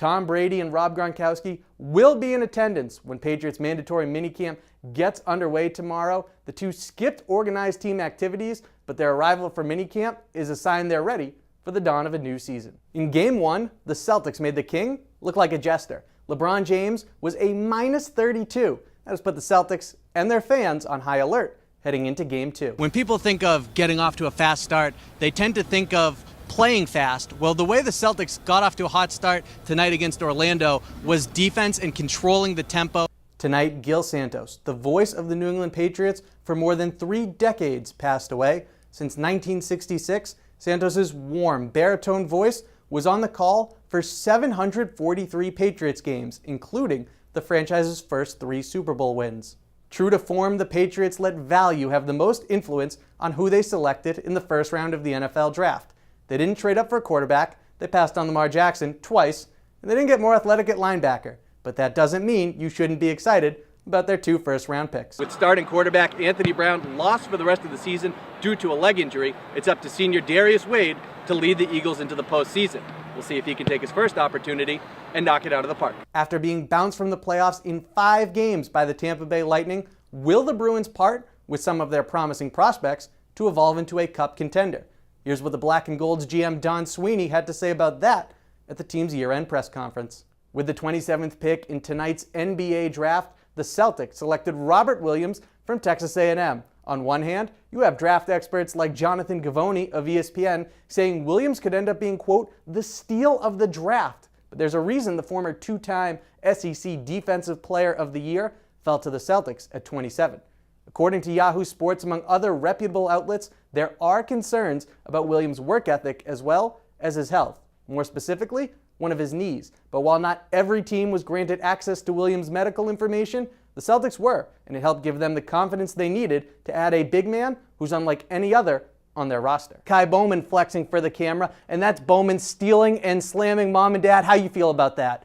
Tom Brady and Rob Gronkowski will be in attendance when Patriots' mandatory minicamp gets underway tomorrow. The two skipped organized team activities, but their arrival for minicamp is a sign they're ready for the dawn of a new season. In Game 1, the Celtics made the King look like a jester. LeBron James was a -32. That has put the Celtics and their fans on high alert heading into Game 2. When people think of getting off to a fast start, they tend to think of playing fast. Well, the way the Celtics got off to a hot start tonight against Orlando was defense and controlling the tempo. Tonight, Gil Santos, the voice of the New England Patriots for more than 3 decades, passed away. Since 1966, Santos' warm, baritone voice was on the call for 743 Patriots games, including the franchise's first 3 Super Bowl wins. True to form, the Patriots let value have the most influence on who they selected in the first round of the NFL draft. They didn't trade up for a quarterback, they passed on Lamar Jackson twice, and they didn't get more athletic at linebacker. But that doesn't mean you shouldn't be excited about their 2 first-round picks. With starting quarterback Anthony Brown lost for the rest of the season due to a leg injury, it's up to senior Darius Wade to lead the Eagles into the postseason. We'll see if he can take his first opportunity and knock it out of the park. After being bounced from the playoffs in 5 games by the Tampa Bay Lightning, will the Bruins part with some of their promising prospects to evolve into a cup contender? Here's what the Black and Gold's GM Don Sweeney had to say about that at the team's year-end press conference. With the 27th pick in tonight's NBA draft, the Celtics selected Robert Williams from Texas A&M. On one hand, you have draft experts like Jonathan Givony of ESPN saying Williams could end up being, quote, the steal of the draft. But there's a reason the former 2-time SEC Defensive Player of the Year fell to the Celtics at 27. According to Yahoo Sports, among other reputable outlets, there are concerns about Williams' work ethic as well as his health. More specifically, one of his knees. But while not every team was granted access to Williams' medical information, the Celtics were, and it helped give them the confidence they needed to add a big man who's unlike any other on their roster. Kai Bowman flexing for the camera, and that's Bowman stealing and slamming mom and dad. How you feel about that?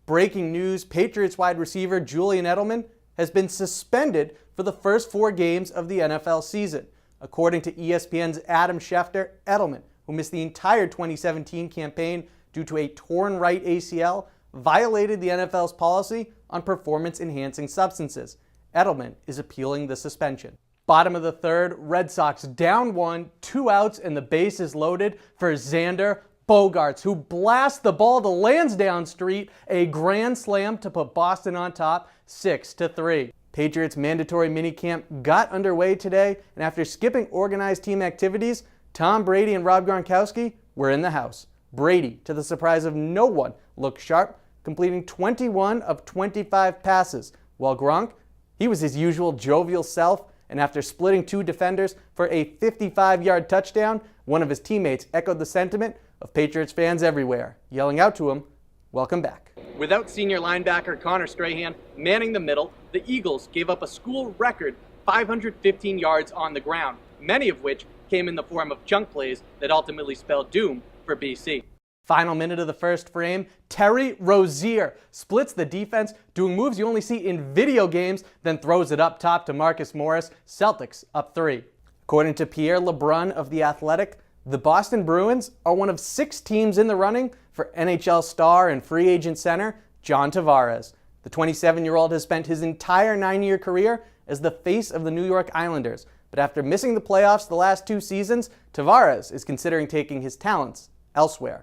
Breaking news, Patriots wide receiver Julian Edelman has been suspended for the first 4 games of the NFL season. According to ESPN's Adam Schefter, Edelman, who missed the entire 2017 campaign due to a torn right ACL, violated the NFL's policy on performance-enhancing substances. Edelman is appealing the suspension. Bottom of the 3rd, Red Sox down 1, 2 outs, and the base is loaded for Xander Bogaerts, who blasts the ball to Lansdowne Street, a grand slam to put Boston on top 6-3. Patriots' mandatory minicamp got underway today, and after skipping organized team activities, Tom Brady and Rob Gronkowski were in the house. Brady, to the surprise of no one, looked sharp, completing 21 of 25 passes, while Gronk, he was his usual jovial self, and after splitting 2 defenders for a 55-yard touchdown, one of his teammates echoed the sentiment of Patriots fans everywhere, yelling out to him, "Welcome back." Without senior linebacker Connor Strahan manning the middle, the Eagles gave up a school record 515 yards on the ground, many of which came in the form of chunk plays that ultimately spelled doom for BC. Final minute of the first frame, Terry Rozier splits the defense, doing moves you only see in video games, then throws it up top to Marcus Morris. Celtics up 3. According to Pierre LeBrun of The Athletic, the Boston Bruins are one of 6 teams in the running for NHL star and free agent center John Tavares. The 27-year-old has spent his entire 9-year career as the face of the New York Islanders, but after missing the playoffs the last 2 seasons, Tavares is considering taking his talents elsewhere.